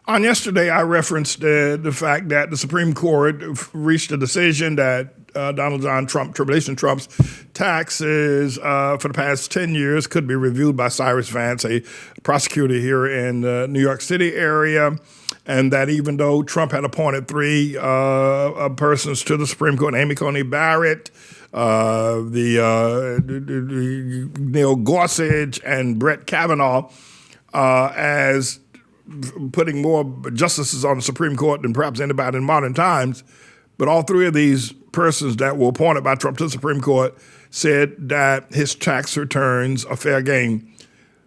On yesterday, I referenced the fact that the Supreme Court reached a decision that Donald John Trump, Tribulation Trump's taxes for the past 10 years could be reviewed by Cyrus Vance, a prosecutor here in the New York City area, and that even though Trump had appointed three persons to the Supreme Court, Amy Coney Barrett, Neil Gorsuch, and Brett Kavanaugh, as putting more justices on the Supreme Court than perhaps anybody in modern times, but all three of these persons that were appointed by Trump to the Supreme Court said that his tax returns are fair game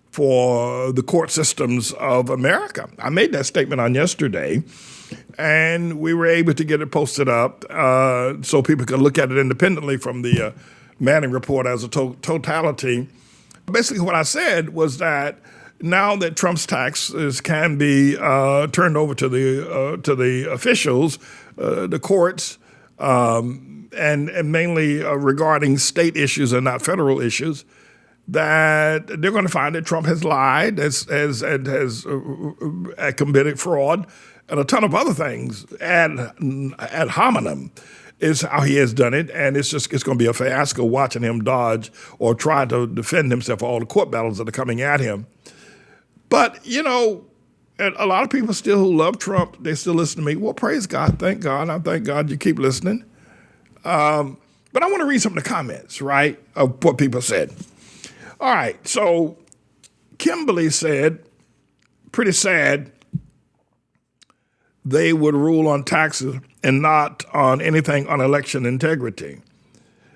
for the court systems of America. I made that statement on yesterday, and we were able to get it posted up so people could look at it independently from the Manning report as a totality. Basically what I said was that now that Trump's taxes can be turned over to the officials, the courts, and mainly regarding state issues and not federal issues, that they're going to find that Trump has lied, has committed fraud, and a ton of other things ad hominem is how he has done it, and it's going to be a fiasco watching him dodge or try to defend himself for all the court battles that are coming at him. But, you know, a lot of people still who love Trump, they still listen to me. Well, praise God, thank God. I thank God you keep listening. But I want to read some of the comments, right, of what people said. All right, so Kimberly said, pretty sad, they would rule on taxes and not on anything on election integrity.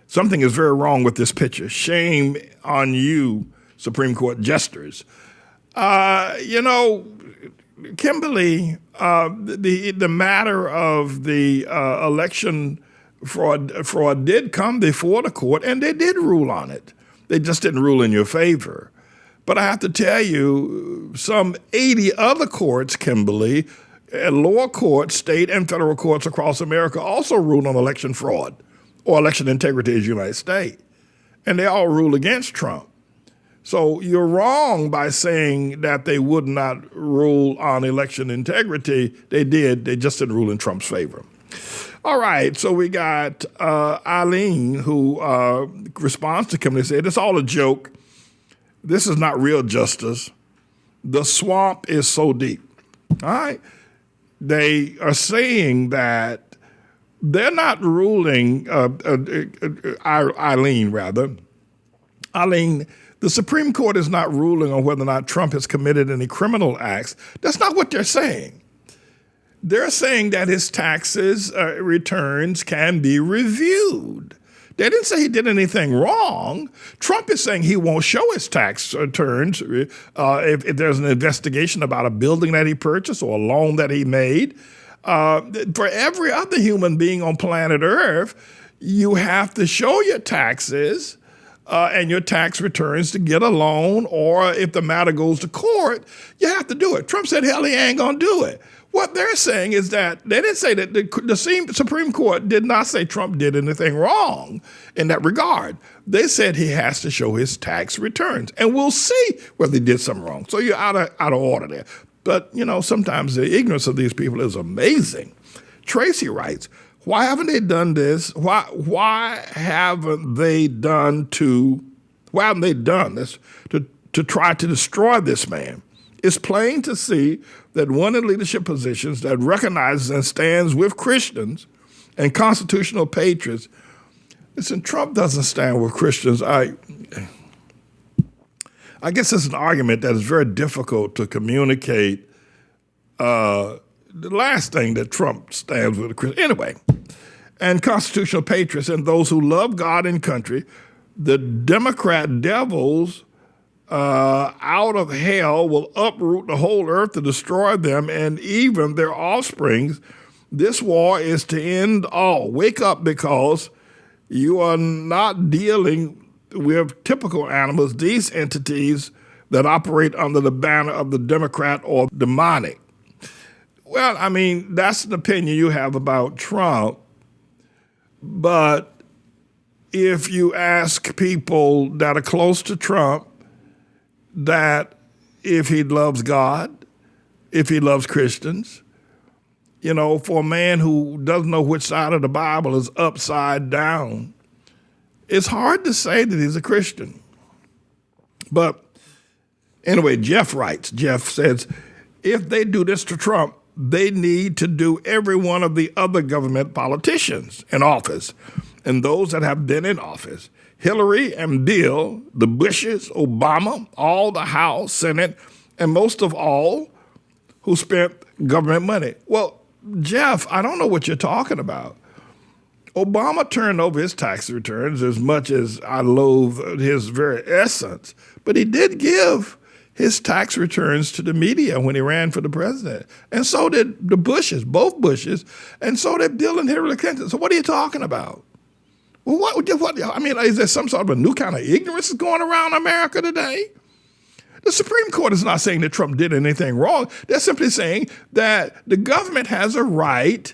Something is very wrong with this picture. Shame on you, Supreme Court jesters. You know, Kimberly, the matter of the election fraud did come before the court, and they did rule on it. They just didn't rule in your favor. But I have to tell you, some 80 other courts, Kimberly, lower courts, state and federal courts across America also ruled on election fraud or election integrity, as you might state. And they all ruled against Trump. So you're wrong by saying that they would not rule on election integrity. They did. They just didn't rule in Trump's favor. All right. So we got Eileen, who responds to Kimberly, said, it's all a joke. This is not real justice. The swamp is so deep. All right. They are saying that they're not ruling, Eileen, the Supreme Court is not ruling on whether or not Trump has committed any criminal acts. That's not what they're saying. They're saying that his taxes returns can be reviewed. They didn't say he did anything wrong. Trump is saying he won't show his tax returns if there's an investigation about a building that he purchased or a loan that he made. For every other human being on planet Earth, you have to show your taxes and your tax returns to get a loan, or if the matter goes to court, you have to do it. Trump said, hell, he ain't going to do it. What they're saying is that they didn't say that the Supreme Court did not say Trump did anything wrong in that regard. They said he has to show his tax returns, and we'll see whether he did something wrong. So you're out of order there. But, you know, sometimes the ignorance of these people is amazing. Tracy writes, why haven't they done this? Why haven't they done this to try to destroy this man? It's plain to see that one in leadership positions that recognizes and stands with Christians and constitutional patriots. Listen, Trump doesn't stand with Christians. I guess it's an argument that is very difficult to communicate. The last thing that Trump stands with a Christian. Anyway, and constitutional patriots and those who love God and country, the Democrat devils out of hell will uproot the whole earth to destroy them and even their offsprings. This war is to end all. Wake up, because you are not dealing with typical animals, these entities that operate under the banner of the Democrat or demonic. Well, I mean, that's an opinion you have about Trump. But if you ask people that are close to Trump that if he loves God, if he loves Christians. You know, for a man who doesn't know which side of the Bible is upside down, it's hard to say that he's a Christian. But anyway, Jeff writes, Jeff says, if they do this to Trump, they need to do every one of the other government politicians in office and those that have been in office. Hillary and Bill, the Bushes, Obama, all the House, Senate, and most of all who spent government money. Well, Jeff, I don't know what you're talking about. Obama turned over his tax returns as much as I loathe his very essence, but he did give his tax returns to the media when he ran for the president. And so did the Bushes, both Bushes, and so did Bill and Hillary Clinton. So what are you talking about? Well, what I mean, is there some sort of a new kind of ignorance going around America today? The Supreme Court is not saying that Trump did anything wrong. They're simply saying that the government has a right,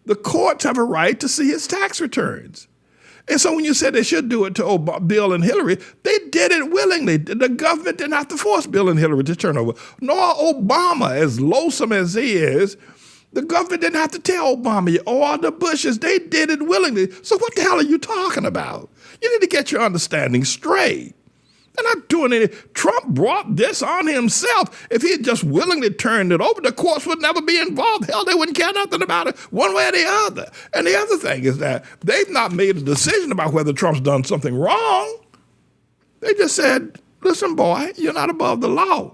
the courts have a right to see his tax returns. And so when you said they should do it to Bill and Hillary, they did it willingly. The government didn't have to force Bill and Hillary to turn over. Nor Obama, as loathsome as he is, the government didn't have to tell Obama or the Bushes. They did it willingly. So what the hell are you talking about? You need to get your understanding straight. They're not doing it. Trump brought this on himself. If he had just willingly turned it over, the courts would never be involved. Hell, they wouldn't care nothing about it one way or the other. And the other thing is that they've not made a decision about whether Trump's done something wrong. They just said, listen, boy, you're not above the law.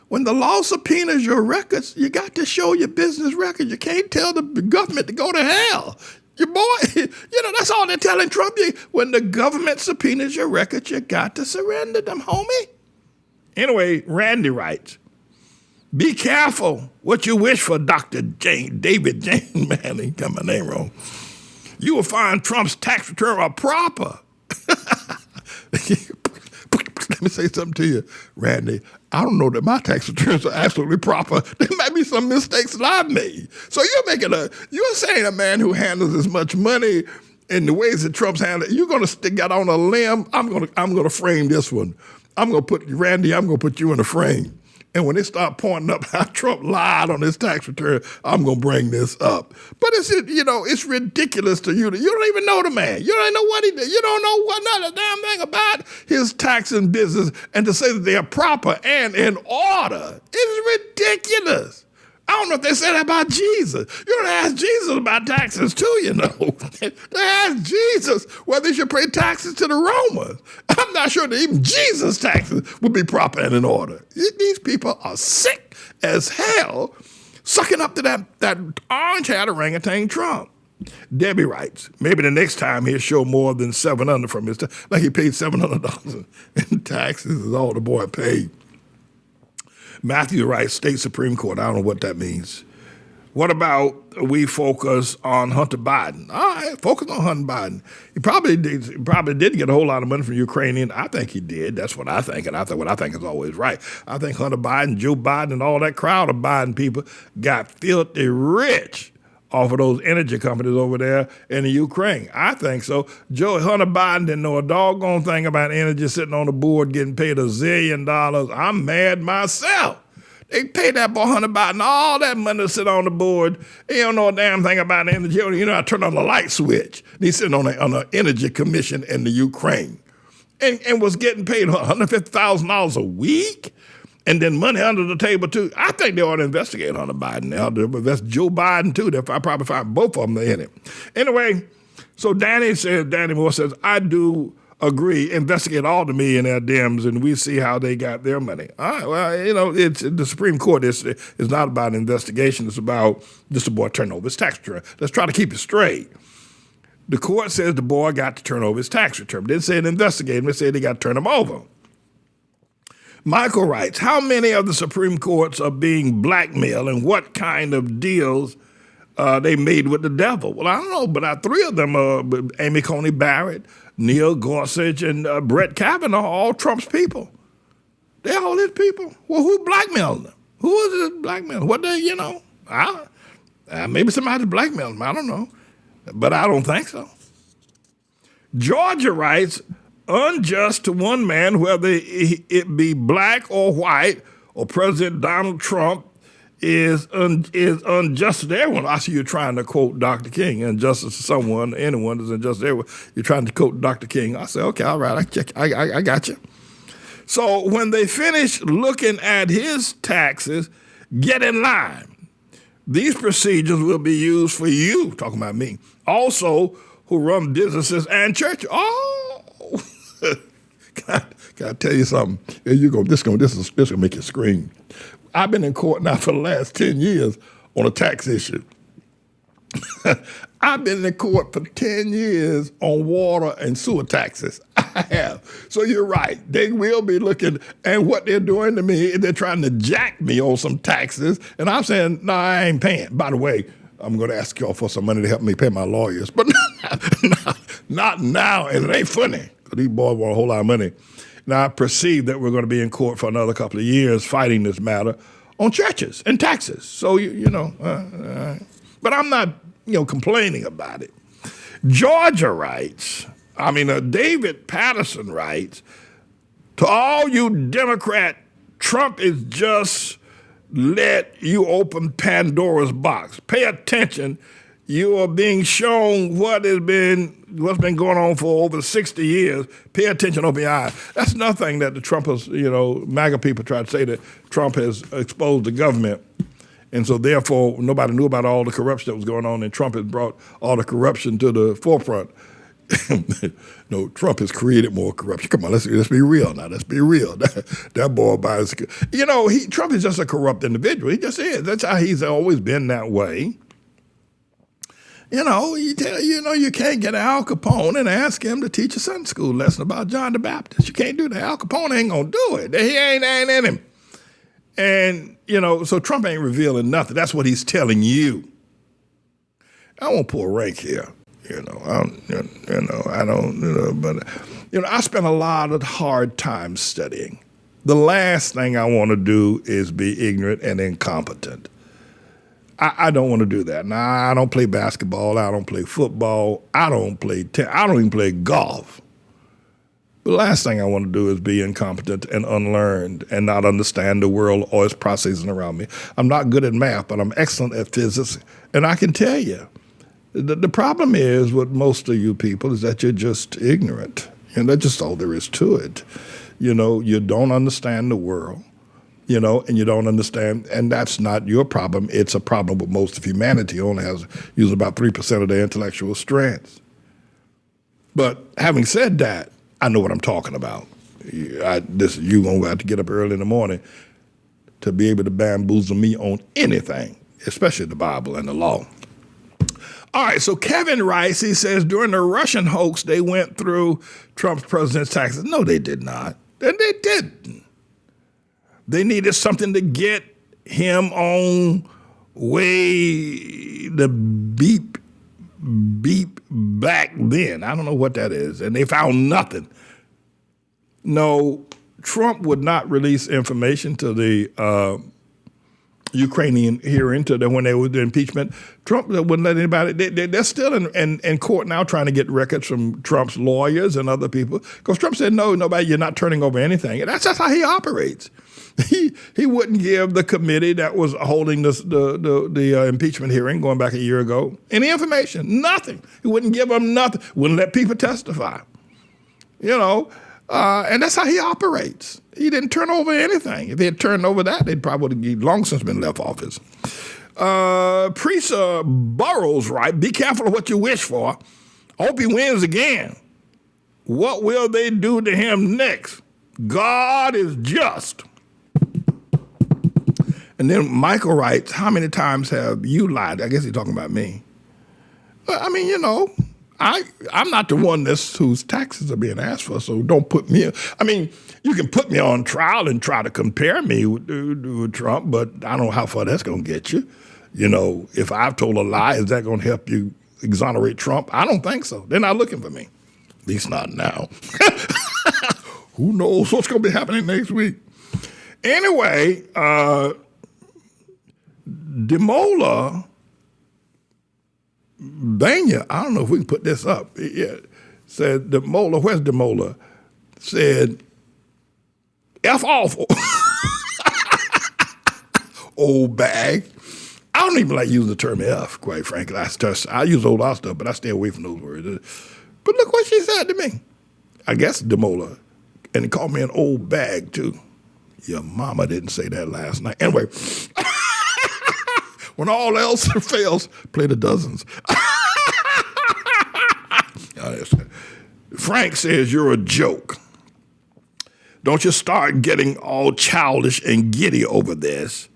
When the law subpoenas your records, you got to show your business records. You can't tell the government to go to hell. Your boy, that's all they're telling Trump. When the government subpoenas your records, you got to surrender them, homie. Anyway, Randy writes, be careful what you wish for, Dr. David Jane Manning. Got my name wrong. You will find Trump's tax return are proper. Let me say something to you, Randy. I don't know that my tax returns are absolutely proper. There might be some mistakes that I've made. So you're saying a man who handles as much money in the ways that Trump's handled, you're going to stick out on a limb. I'm going to frame this one. I'm going to put you in a frame. And when they start pointing up how Trump lied on his tax return, I'm going to bring this up. But it's ridiculous to you. You don't even know the man. You don't know what he did. You don't know not a damn thing about his tax and business. And to say that they are proper and in order is ridiculous. I don't know if they said that about Jesus. You don't ask Jesus about taxes too, They ask Jesus whether he should pay taxes to the Romans. I'm not sure that even Jesus' taxes would be proper and in order. These people are sick as hell, sucking up to that orange-haired orangutan Trump. Debbie writes, maybe the next time he'll show more than $700 from his tax. Like he paid $700 in taxes is all the boy paid. Matthew writes, State Supreme Court. I don't know what that means. What about we focus on Hunter Biden? All right, focus on Hunter Biden. He probably did get a whole lot of money from Ukrainian. I think he did. That's what I think, and what I think is always right. I think Hunter Biden, Joe Biden, and all that crowd of Biden people got filthy rich off of those energy companies over there in the Ukraine. I think so. Hunter Biden didn't know a doggone thing about energy, sitting on the board getting paid $1 zillion. I'm mad myself. They paid that boy Hunter Biden all that money to sit on the board. He don't know a damn thing about energy. I turn on the light switch. He's sitting on an energy commission in the Ukraine and was getting paid $150,000 a week. And then money under the table, too. I think they ought to investigate Hunter Biden. That's Joe Biden, too. I probably find both of them in it. Anyway, so Danny Moore says, I do agree, investigate all the millionaire Dems, and we see how they got their money. All right, well, it's the Supreme Court. It's not about an investigation. It's about just the boy turning over his tax return. Let's try to keep it straight. The court says the boy got to turn over his tax return. They didn't say investigate him. They said they got to turn him over. Michael writes, how many of the Supreme Courts are being blackmailed and what kind of deals they made with the devil? Well, I don't know, but 3 of them are Amy Coney Barrett, Neil Gorsuch, and Brett Kavanaugh, all Trump's people. They're all his people. Well, who blackmailed them? Who is this blackmailing? What they, maybe somebody blackmailed them. I don't know. But I don't think so. Georgia writes, unjust to one man, whether it be black or white, or President Donald Trump is unjust to everyone. I see you trying to quote Dr. King, injustice to someone, anyone is unjust to everyone. You're trying to quote Dr. King. I say, okay, all right, I got you. So when they finish looking at his taxes, get in line. These procedures will be used for you, talking about me, also who run businesses and churches. Oh, can I tell you something? Here you go. This is gonna make you scream. I've been in court now for the last 10 years on a tax issue. I've been in court for 10 years on water and sewer taxes. I have. So you're right. They will be looking, and what they're doing to me is they're trying to jack me on some taxes. And I'm saying, no, I ain't paying. By the way, I'm going to ask y'all for some money to help me pay my lawyers. But not now, and it ain't funny, because these boys want a whole lot of money. Now, I perceive that we're going to be in court for another couple of years fighting this matter on churches and taxes. So, but I'm not, complaining about it. Georgia writes, David Patterson writes, to all you Democrat, Trump is just let you open Pandora's box. Pay attention. You are being shown what's been going on for over 60 years. Pay attention, open your eyes. That's nothing that the Trumpers, MAGA people try to say that Trump has exposed the government. And so therefore, nobody knew about all the corruption that was going on, and Trump has brought all the corruption to the forefront. No, Trump has created more corruption. Come on, let's be real now. Let's be real. That boy buys, Trump is just a corrupt individual. He just is. That's how he's always been that way. You can't get Al Capone and ask him to teach a Sunday school lesson about John the Baptist. You can't do that. Al Capone ain't gonna do it. He ain't in him. And, so Trump ain't revealing nothing. That's what he's telling you. I won't pull rank here. I spent a lot of hard time studying. The last thing I want to do is be ignorant and incompetent. I don't want to do that. Now, I don't play basketball. I don't play football. I don't even play golf. The last thing I want to do is be incompetent and unlearned and not understand the world or its processing around me. I'm not good at math, but I'm excellent at physics. And I can tell you, the problem is with most of you people is that you're just ignorant. And that's just all there is to it. You don't understand the world, and you don't understand, and that's not your problem. It's a problem with most of humanity. Only uses about 3% of their intellectual strength. But having said that, I know what I'm talking about. You're going to have to get up early in the morning to be able to bamboozle me on anything, especially the Bible and the law. All right, so Kevin writes, he says, during the Russian hoax, they went through Trump's president's taxes. No, they did not. They didn't. They needed something to get him on way the beep back then. I don't know what that is. And they found nothing. No, Trump would not release information to the Ukrainian hearing when they were the impeachment. Trump wouldn't let anybody. They're still in court now trying to get records from Trump's lawyers and other people. Because Trump said, no, nobody, you're not turning over anything. And that's just how he operates. He wouldn't give the committee that was holding the impeachment hearing going back a year ago any information, nothing. He wouldn't give them nothing, wouldn't let people testify. And that's how he operates. He didn't turn over anything. If he had turned over that, they'd probably long since been left office. Priest Burroughs, right? Be careful of what you wish for. Hope he wins again. What will they do to him next? God is just. And then Michael writes, how many times have you lied? I guess he's talking about me. I'm not the one whose taxes are being asked for, so don't put me. You can put me on trial and try to compare me with Trump, but I don't know how far that's going to get you. If I've told a lie, is that going to help you exonerate Trump? I don't think so. They're not looking for me, at least not now. Who knows what's going to be happening next week? Anyway, Demola Banya, I don't know if we can put this up. Yeah, said Demola, where's Demola? Said, F awful. old bag. I don't even like using the term F, quite frankly. I use old lot stuff, but I stay away from those words. But look what she said to me. I guess Demola. And he called me an old bag, too. Your mama didn't say that last night. Anyway, when all else fails, play the dozens. Frank says you're a joke. Don't you start getting all childish and giddy over this.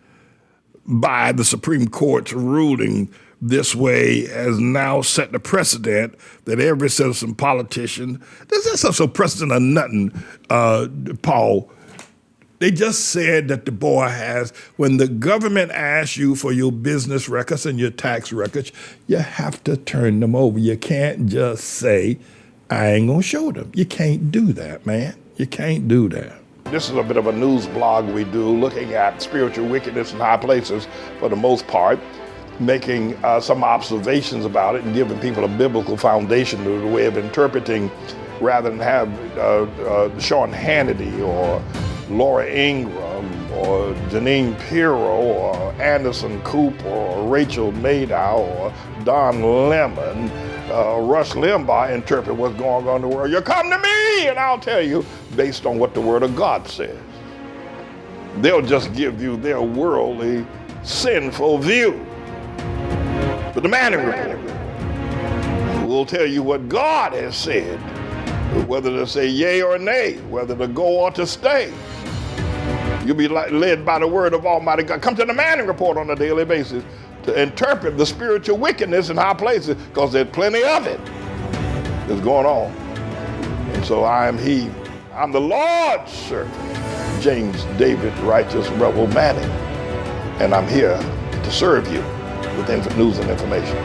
By the Supreme Court's ruling this way has now set the precedent that every citizen politician, there's not some precedent of nothing, Paul. They just said that the boy has, when the government asks you for your business records and your tax records, you have to turn them over. You can't just say, I ain't gonna show them. You can't do that, man. You can't do that. This is a bit of a news blog we do, looking at spiritual wickedness in high places for the most part, making some observations about it and giving people a biblical foundation to the way of interpreting, rather than have Sean Hannity or Laura Ingraham or Janine Pirro or Anderson Cooper or Rachel Maddow or Don Lemon, Rush Limbaugh interpret what's going on in the world. You come to me and I'll tell you based on what the Word of God says. They'll just give you their worldly, sinful view. But the Manning Report will tell you what God has said, whether to say yea or nay, whether to go or to stay. You'll be led by the word of Almighty God. Come to the Manning Report on a daily basis to interpret the spiritual wickedness in high places, because there's plenty of it that's going on. And so I'm the Lord's servant, James David Righteous Rebel Manning, and I'm here to serve you with news and information.